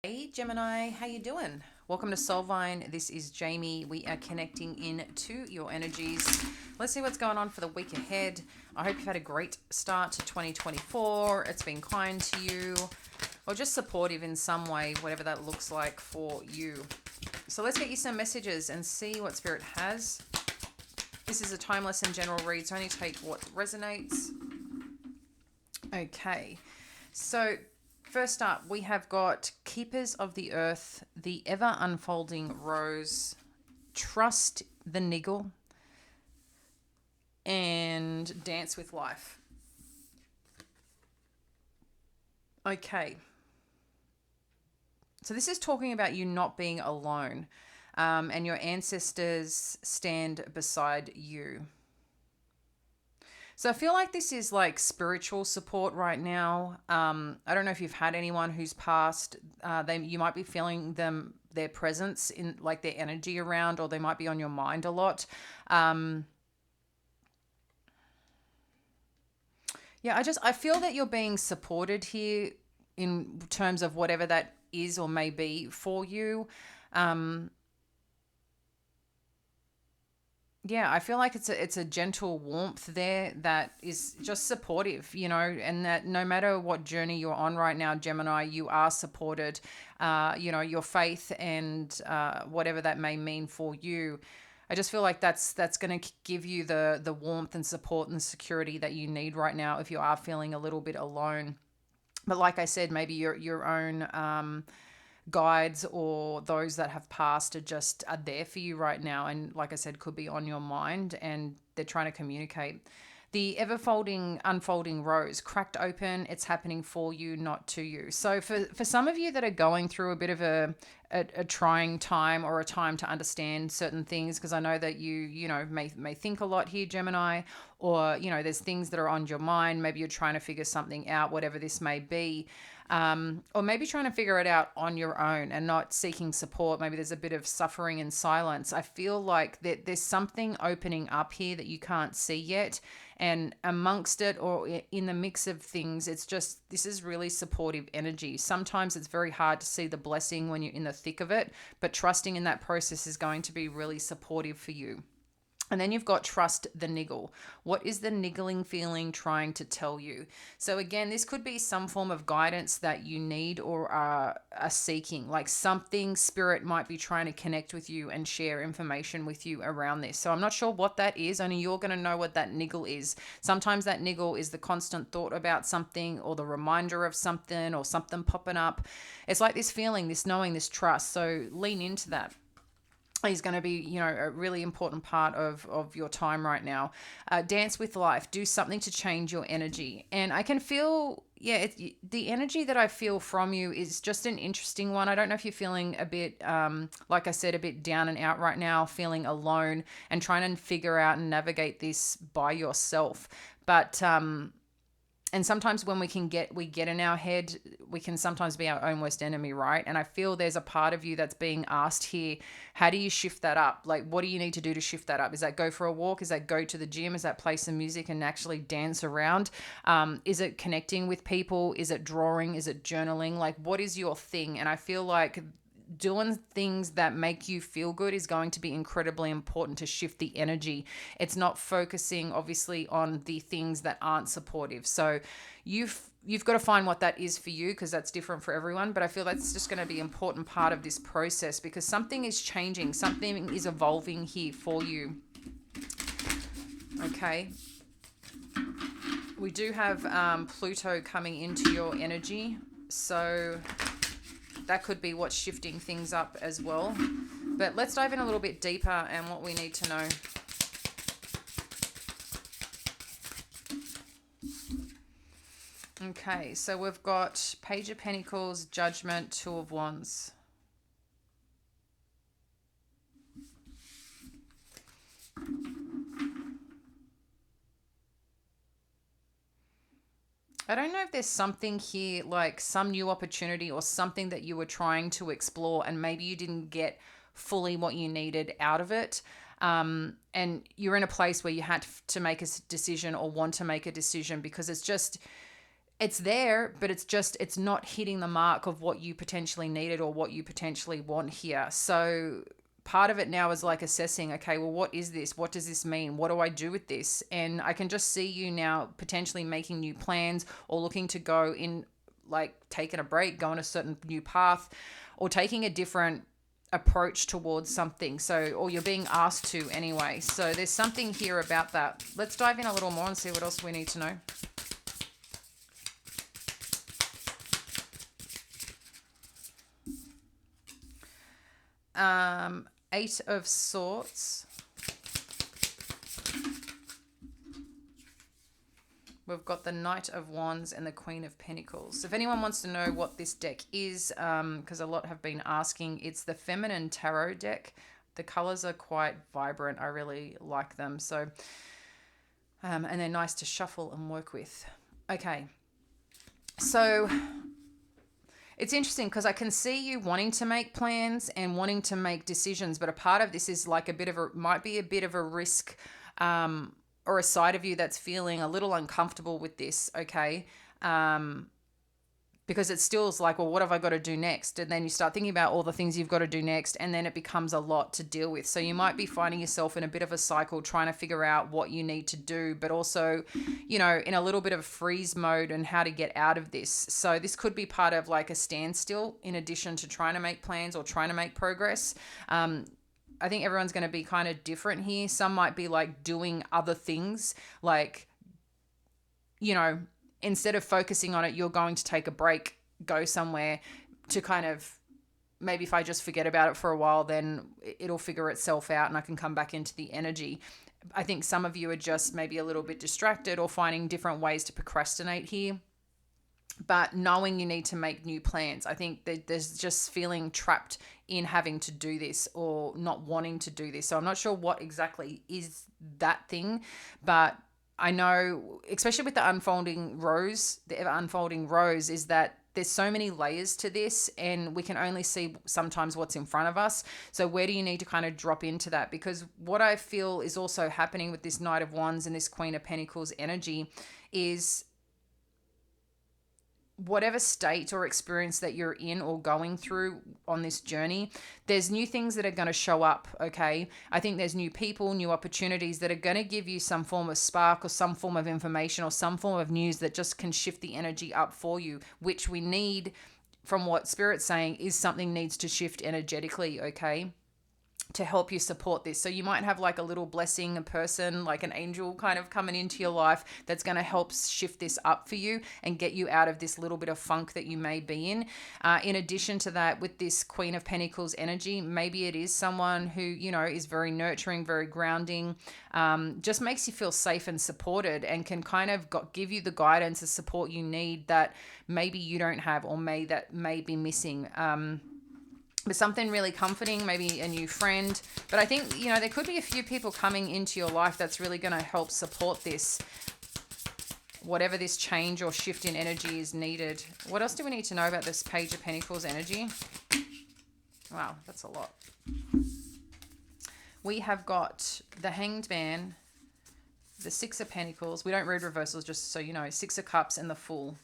Hey Gemini, how you doing? Welcome to Soulvine. This is Jamie. We are connecting into your energies. Let's see what's going on for the week ahead. I hope you've had a great start to 2024. It's been kind to you or just supportive in some way, whatever that looks like for you. So let's get you some messages and see what Spirit has. This is a timeless and general read, so only take what resonates. Okay, so first up, we have got Keepers of the Earth, the Ever Unfolding Rose, Trust the Niggle, and Dance with Life. Okay, so this is talking about you not being alone, and your ancestors stand beside you. So I feel like this is like spiritual support right now. I don't know if you've had anyone who's passed. You might be feeling their presence in like their energy around, or they might be on your mind a lot. Yeah, I feel that you're being supported here in terms of whatever that is or may be for you. Um, Yeah, I feel like it's a gentle warmth there that is just supportive, and that no matter what journey you're on right now, Gemini, you are supported. Your faith and whatever that may mean for you. I just feel like that's going to give you the warmth and support and security that you need right now if you are feeling a little bit alone. But like I said, maybe your own guides or those that have passed are there for you right now, and like I said, could be on your mind, and they're trying to communicate. The ever folding unfolding rose cracked open, it's happening for you, not to you. So for some of you that are going through a bit of a trying time, or a time to understand certain things, because I know that you may think a lot here, Gemini, or there's things that are on your mind. Maybe you're trying to figure something out, whatever this may be. Or maybe trying to figure it out on your own and not seeking support. Maybe there's a bit of suffering in silence. I feel like there's something opening up here that you can't see yet. And amongst it, or in the mix of things, this is really supportive energy. Sometimes it's very hard to see the blessing when you're in the thick of it, but trusting in that process is going to be really supportive for you. And then you've got trust the niggle. What is the niggling feeling trying to tell you? So again, this could be some form of guidance that you need or are seeking. Like something spirit might be trying to connect with you and share information with you around this. So I'm not sure what that is. Only you're going to know what that niggle is. Sometimes that niggle is the constant thought about something, or the reminder of something, or something popping up. It's like this feeling, this knowing, this trust. So lean into that. Is going to be, a really important part of your time right now. Dance with life. Do something to change your energy. And I can feel, the energy that I feel from you is just an interesting one. I don't know if you're feeling a bit, like I said, a bit down and out right now, feeling alone and trying to figure out and navigate this by yourself. But and sometimes when we get in our head, we can sometimes be our own worst enemy, right? And I feel there's a part of you that's being asked here, how do you shift that up? Like, what do you need to do to shift that up? Is that go for a walk? Is that go to the gym? Is that play some music and actually dance around? Is it connecting with people? Is it drawing? Is it journaling? Like, what is your thing? And I feel like doing things that make you feel good is going to be incredibly important to shift the energy. It's not focusing obviously on the things that aren't supportive. So you've got to find what that is for you, because that's different for everyone. But I feel that's just going to be an important part of this process, because something is changing, something is evolving here for you. Okay. We do have Pluto coming into your energy. So that could be what's shifting things up as well. But let's dive in a little bit deeper and what we need to know. Okay, so we've got Page of Pentacles, Judgment, Two of Wands. I don't know if there's something here, like some new opportunity or something that you were trying to explore, and maybe you didn't get fully what you needed out of it. And you're in a place where you had to make a decision or want to make a decision, because it's just it's there, but it's not hitting the mark of what you potentially needed or what you potentially want here. So part of it now is like assessing, okay, well, what is this? What does this mean? What do I do with this? And I can just see you now potentially making new plans or looking to go in, like taking a break, going a certain new path, or taking a different approach towards something. So, or you're being asked to anyway. So there's something here about that. Let's dive in a little more and see what else we need to know. Eight of Swords. We've got the Knight of Wands and the Queen of Pentacles. If anyone wants to know what this deck is, because a lot have been asking, it's the Feminine Tarot deck. The colors are quite vibrant. I really like them. So, and they're nice to shuffle and work with. Okay. So it's interesting because I can see you wanting to make plans and wanting to make decisions, but a part of this is like might be a bit of a risk, or a side of you that's feeling a little uncomfortable with this, okay? Because it still is like, well, what have I got to do next? And then you start thinking about all the things you've got to do next, and then it becomes a lot to deal with. So you might be finding yourself in a bit of a cycle trying to figure out what you need to do, but also, in a little bit of freeze mode and how to get out of this. So this could be part of like a standstill in addition to trying to make plans or trying to make progress. I think everyone's going to be kind of different here. Some might be like doing other things, like, instead of focusing on it, you're going to take a break, go somewhere to kind of, maybe if I just forget about it for a while, then it'll figure itself out and I can come back into the energy. I think some of you are just maybe a little bit distracted or finding different ways to procrastinate here. But knowing you need to make new plans, I think that there's just feeling trapped in having to do this or not wanting to do this. So I'm not sure what exactly is that thing, but I know, especially with the ever unfolding rose, is that there's so many layers to this and we can only see sometimes what's in front of us. So where do you need to kind of drop into that? Because what I feel is also happening with this Knight of Wands and this Queen of Pentacles energy is whatever state or experience that you're in or going through on this journey, there's new things that are going to show up, okay? I think there's new people, new opportunities that are going to give you some form of spark or some form of information or some form of news that just can shift the energy up for you, which we need, from what Spirit's saying, is something needs to shift energetically, okay, to help you support this. So you might have like a little blessing, a person, like an angel kind of coming into your life that's going to help shift this up for you and get you out of this little bit of funk that you may be in. In addition to that, with this Queen of Pentacles energy, maybe it is someone who, is very nurturing, very grounding, just makes you feel safe and supported and can kind of give you the guidance and support you need that maybe you don't have or may be missing. But something really comforting, maybe a new friend. But I think, there could be a few people coming into your life that's really going to help support this, whatever this change or shift in energy is needed. What else do we need to know about this Page of Pentacles energy? Wow, that's a lot. We have got the Hanged Man, the Six of Pentacles. We don't read reversals, just so you know. Six of Cups and the Fool.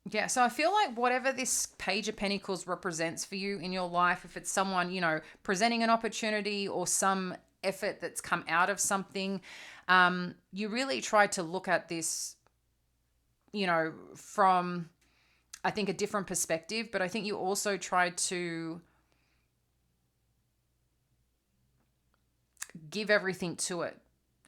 Yeah, so I feel like whatever this Page of Pentacles represents for you in your life, if it's someone, presenting an opportunity or some effort that's come out of something, you really try to look at this, from, I think, a different perspective. But I think you also try to give everything to it.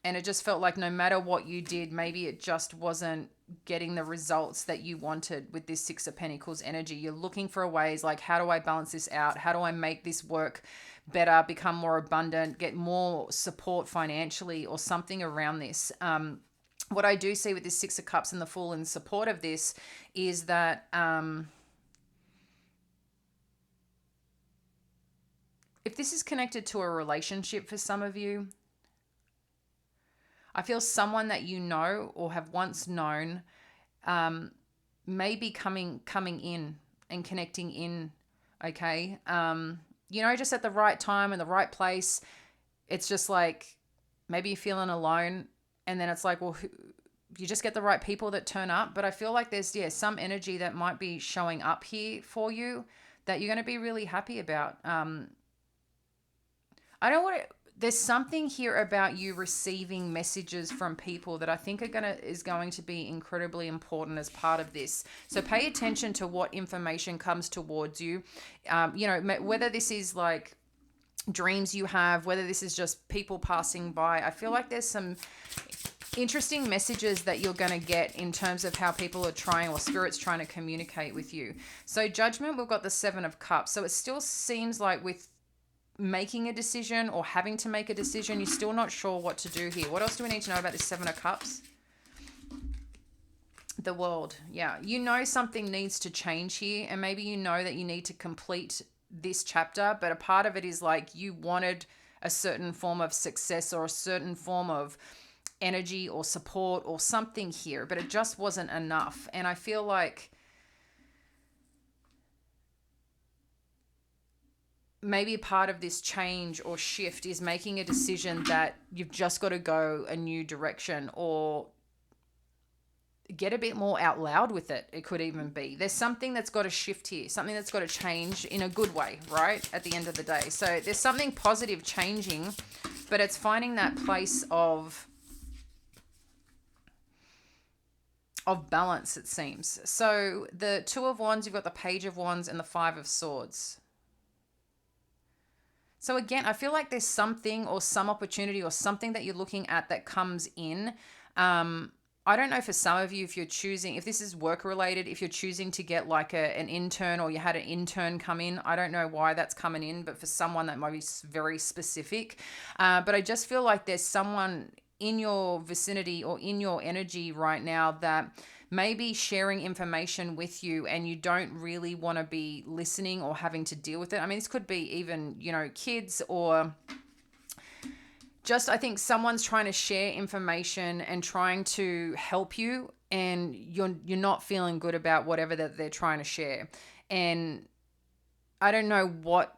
And it just felt like no matter what you did, maybe it just wasn't getting the results that you wanted with this Six of Pentacles energy. You're looking for ways like, how do I balance this out? How do I make this work better, become more abundant, get more support financially or something around this? What I do see with this Six of Cups and the Fool in support of this is that if this is connected to a relationship for some of you, I feel someone that you know or have once known may be coming in and connecting in, okay? Just at the right time and the right place. It's just like Maybe you're feeling alone, and then it's like, well, you just get the right people that turn up. But I feel like there's, yeah, some energy that might be showing up here for you that you're going to be really happy about. I don't want to. There's something here about you receiving messages from people that I think is going to be incredibly important as part of this. So pay attention to what information comes towards you. Whether this is like dreams you have, whether this is just people passing by. I feel like there's some interesting messages that you're going to get in terms of how people are trying, or spirits trying to communicate with you. So judgment, we've got the 7 of Cups. So it still seems like with making a decision or having to make a decision, you're still not sure what to do here. What else do we need to know about this 7 of Cups? The World. Yeah. You know something needs to change here, and maybe you know that you need to complete this chapter, but a part of it is like you wanted a certain form of success or a certain form of energy or support or something here, but it just wasn't enough. And I feel like maybe part of this change or shift is making a decision that you've just got to go a new direction, or get a bit more out loud with it. It could even be there's something that's got to shift here, something that's got to change in a good way, right? At the end of the day. So there's something positive changing, but it's finding that place of balance, it seems. So the 2 of Wands, you've got the Page of Wands and the 5 of Swords. So again, I feel like there's something or some opportunity or something that you're looking at that comes in. I don't know for some of you, if you're choosing, if this is work related, if you're choosing to get like an intern, or you had an intern come in. I don't know why that's coming in, but for someone that might be very specific. But I just feel like there's someone in your vicinity or in your energy right now that may be sharing information with you, and you don't really want to be listening or having to deal with it. I mean, this could be even, kids, or just, I think someone's trying to share information and trying to help you, and you're not feeling good about whatever that they're trying to share. And I don't know what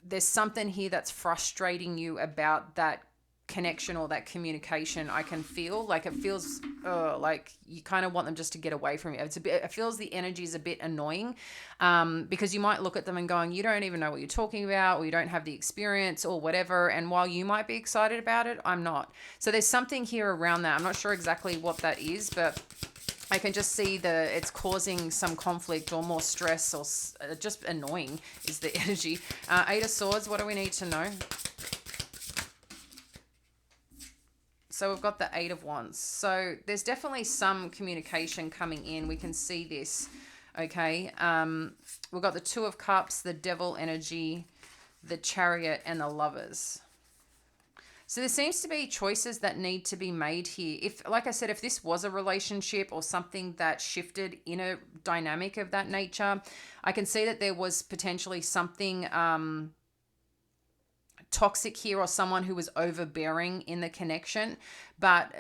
there's something here that's frustrating you about that connection or that communication. I can feel like it feels like you kind of want them just to get away from you. It feels the energy is a bit annoying, because you might look at them and going, you don't even know what you're talking about, or you don't have the experience or whatever. And while you might be excited about it, I'm not. So there's something here around that. I'm not sure exactly what that is, but I can just see it's causing some conflict or more stress, or just annoying is the energy. 8 of Swords, what do we need to know? So we've got the 8 of Wands. So there's definitely some communication coming in. We can see this, okay? We've got the 2 of Cups, the Devil energy, the Chariot, and the Lovers. So there seems to be choices that need to be made here. If, like I said, if this was a relationship or something that shifted in a dynamic of that nature, I can see that there was potentially something toxic here, or someone who was overbearing in the connection. But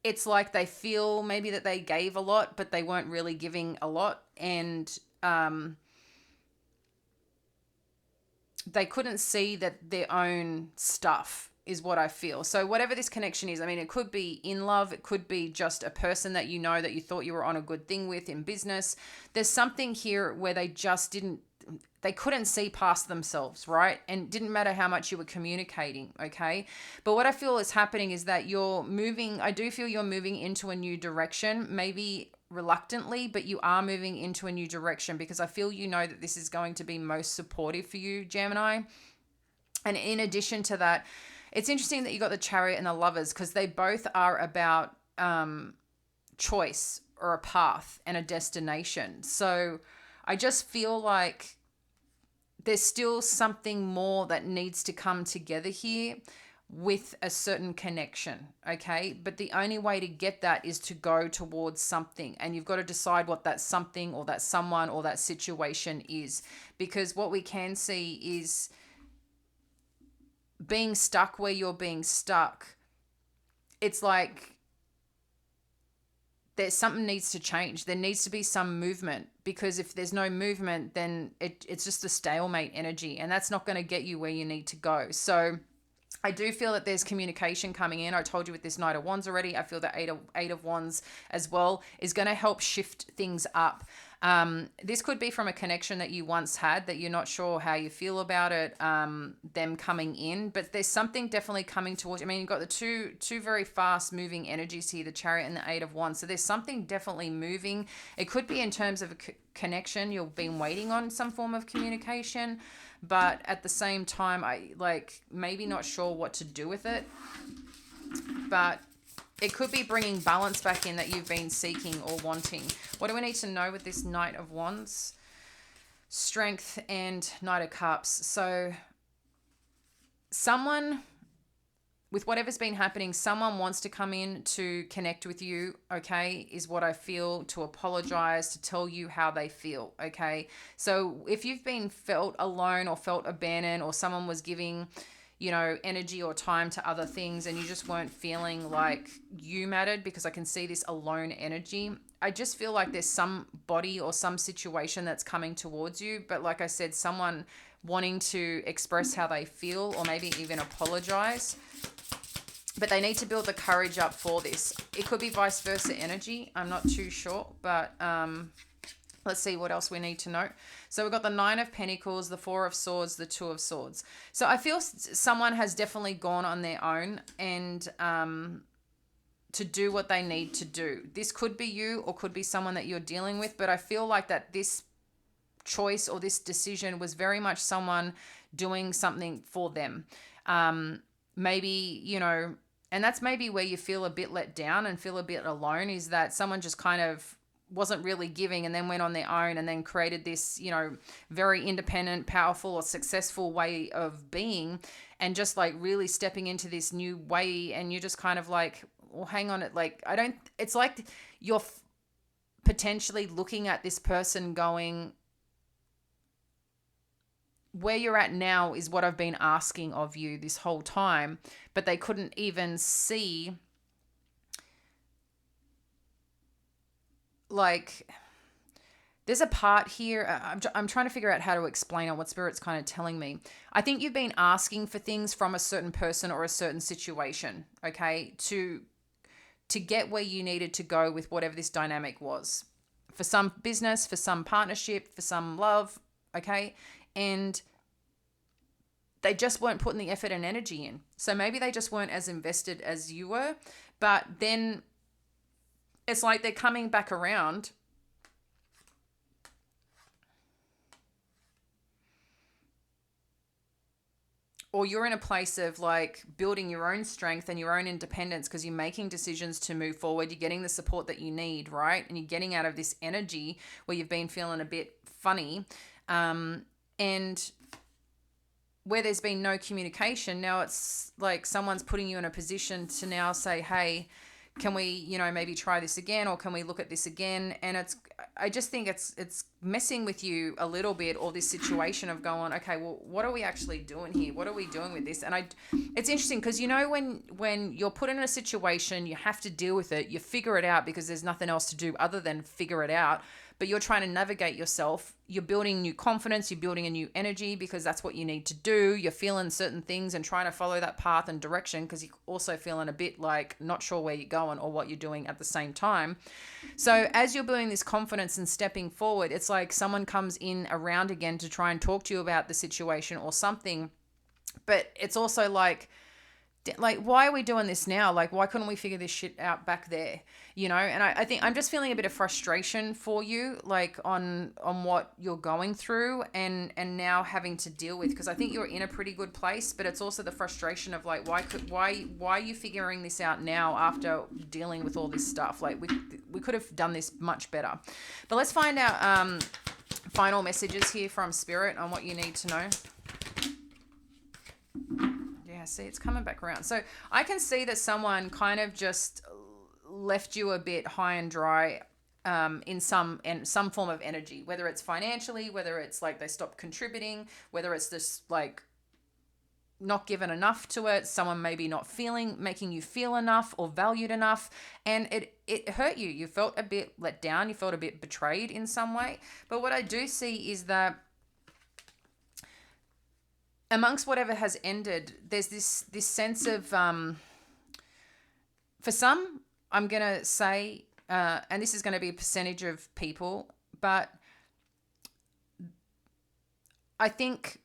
it's like they feel maybe that they gave a lot, but they weren't really giving a lot. And they couldn't see that their own stuff is what I feel. So whatever this connection is, I mean, it could be in love. It could be just a person that you know that you thought you were on a good thing with in business. There's something here where they just they couldn't see past themselves, right? And it didn't matter how much you were communicating, okay? But what I feel is happening is that I do feel you're moving into a new direction, maybe reluctantly, but you are moving into a new direction, because I feel you know that this is going to be most supportive for you, Gemini. And in addition to that, it's interesting that you got the Chariot and the Lovers, because they both are about choice or a path and a destination. So I just feel like there's still something more that needs to come together here with a certain connection, okay? But the only way to get that is to go towards something, and you've got to decide what that something or that someone or that situation is, because what we can see is being stuck where you're being stuck. It's like there's something needs to change. There needs to be some movement, because if there's no movement, then it's just a stalemate energy, and that's not going to get you where you need to go. So I do feel that there's communication coming in. I told you with this Knight of Wands already. I feel that Eight of Wands as well is going to help shift things up. This could be from a connection that you once had that you're not sure how you feel about it, them coming in, but there's something definitely coming towards you. I mean, you've got the two very fast moving energies here, the Chariot and the Eight of Wands. So there's something definitely moving. It could be in terms of a connection. You've been waiting on some form of communication, but at the same time, I like maybe not sure what to do with it, but it could be bringing balance back in that you've been seeking or wanting. What do we need to know with this Knight of Wands? Strength and Knight of Cups. So someone, with whatever's been happening, someone wants to come in to connect with you, okay, is what I feel, to apologize, to tell you how they feel, okay? So if you've been felt alone or felt abandoned, or someone was giving, you know, energy or time to other things and you just weren't feeling like you mattered, because I can see this alone energy. I just feel like there's somebody or some situation that's coming towards you. But like I said, someone wanting to express how they feel or maybe even apologize. But they need to build the courage up for this. It could be vice versa energy. I'm not too sure, but let's see what else we need to know. So we've got the Nine of Pentacles, the Four of Swords, the Two of Swords. So I feel someone has definitely gone on their own and to do what they need to do. This could be you or could be someone that you're dealing with, but I feel like that this choice or this decision was very much someone doing something for them. Maybe, you know, and that's maybe where you feel a bit let down and feel a bit alone, is that someone just kind of wasn't really giving and then went on their own and then created this, you know, very independent, powerful or successful way of being, and just like really stepping into this new way. And you're just kind of like, well, hang on, it's like you're potentially looking at this person going, where you're at now is what I've been asking of you this whole time, but they couldn't even see, like, there's a part here. I'm trying to figure out how to explain it, what Spirit's kind of telling me. I think you've been asking for things from a certain person or a certain situation, okay, to get where you needed to go with whatever this dynamic was. For some business, for some partnership, for some love, okay? And they just weren't putting the effort and energy in. So maybe they just weren't as invested as you were, but then it's like they're coming back around. Or you're in a place of like building your own strength and your own independence because you're making decisions to move forward. You're getting the support that you need, right? And you're getting out of this energy where you've been feeling a bit funny. And where there's been no communication, now it's like someone's putting you in a position to now say, hey, can we, you know, maybe try this again, or can we look at this again? And I just think it's messing with you a little bit, or this situation of going, okay, well, what are we actually doing here? What are we doing with this? And it's interesting because, you know, when you're put in a situation, you have to deal with it. You figure it out because there's nothing else to do other than figure it out. But you're trying to navigate yourself. You're building new confidence. You're building a new energy because that's what you need to do. You're feeling certain things and trying to follow that path and direction because you're also feeling a bit like not sure where you're going or what you're doing at the same time. So as you're building this confidence and stepping forward, it's like someone comes in around again to try and talk to you about the situation or something. But it's also like, why are we doing this now? Like, why couldn't we figure this shit out back there? You know, and I think I'm just feeling a bit of frustration for you, like on what you're going through and now having to deal with, because I think you're in a pretty good place, but it's also the frustration of like, why are you figuring this out now after dealing with all this stuff? Like we could have done this much better. But let's find out final messages here from Spirit on what you need to know. See, it's coming back around. So I can see that someone kind of just left you a bit high and dry in some form of energy, whether it's financially, whether it's like they stopped contributing, whether it's just like not given enough to it, someone maybe not making you feel enough or valued enough, and it hurt you. You felt a bit let down, you felt a bit betrayed in some way. But what I do see is that amongst whatever has ended, there's this sense of for some, I'm gonna say, and this is going to be a percentage of people, but I think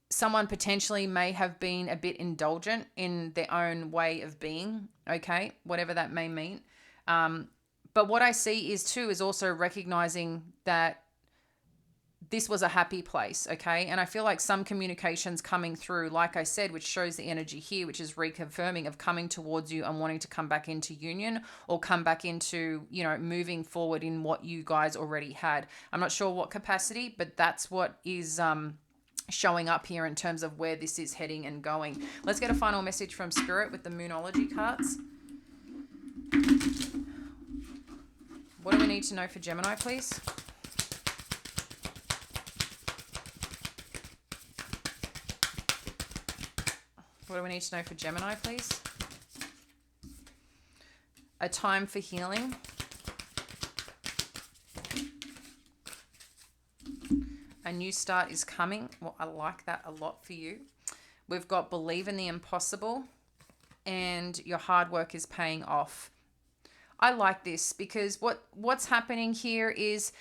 someone potentially may have been a bit indulgent in their own way of being, okay, whatever that may mean. But what I see is also recognizing that this was a happy place, okay? And I feel like some communications coming through, like I said, which shows the energy here, which is reconfirming of coming towards you and wanting to come back into union or come back into, moving forward in what you guys already had. I'm not sure what capacity, but that's what is showing up here in terms of where this is heading and going. Let's get a final message from Spirit with the Moonology cards. What do we need to know for Gemini, please? What do we need to know for Gemini, please? A time for healing. A new start is coming. Well, I like that a lot for you. We've got believe in the impossible, and your hard work is paying off. I like this because what's happening here is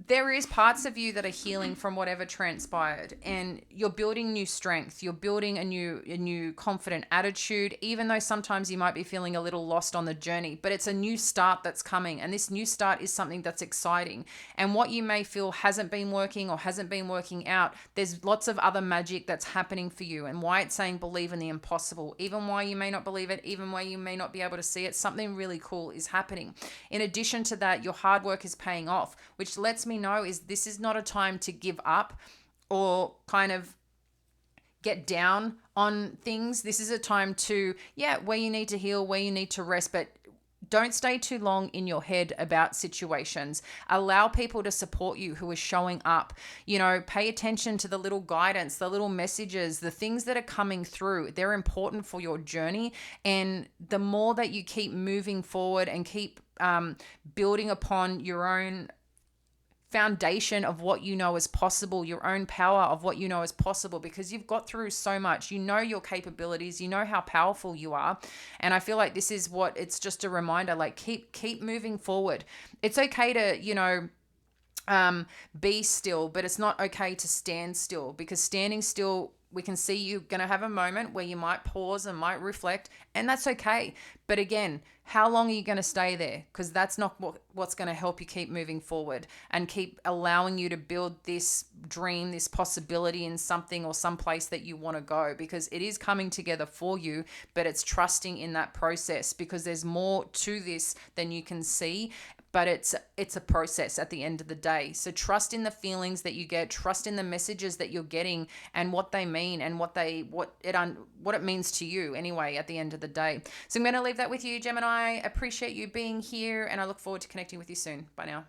there is parts of you that are healing from whatever transpired, and you're building new strength. You're building a new confident attitude, even though sometimes you might be feeling a little lost on the journey, but it's a new start that's coming. And this new start is something that's exciting. And what you may feel hasn't been working or hasn't been working out, there's lots of other magic that's happening for you. And why it's saying believe in the impossible, even why you may not believe it, even why you may not be able to see it, something really cool is happening. In addition to that, your hard work is paying off, which lets me know is this is not a time to give up or kind of get down on things. This is a time to, where you need to heal, where you need to rest, but don't stay too long in your head about situations. Allow people to support you who are showing up. Pay attention to the little guidance, the little messages, the things that are coming through. They're important for your journey. And the more that you keep moving forward and keep building upon your own foundation of what you know is possible, your own power of what you know is possible, because you've got through so much. You know your capabilities, you know how powerful you are. And I feel like this is it's just a reminder, like keep moving forward. It's okay to, be still, but it's not okay to stand still, because standing still, we can see you're going to have a moment where you might pause and might reflect, and that's okay. But again, how long are you going to stay there? Because that's not what's going to help you keep moving forward and keep allowing you to build this dream, this possibility in something or some place that you want to go, because it is coming together for you, but it's trusting in that process, because there's more to this than you can see. But it's a process at the end of the day. So trust in the feelings that you get, trust in the messages that you're getting and what they mean and what it means to you anyway at the end of the day. So I'm going to leave that with you, Gemini. Appreciate you being here, and I look forward to connecting with you soon. Bye now.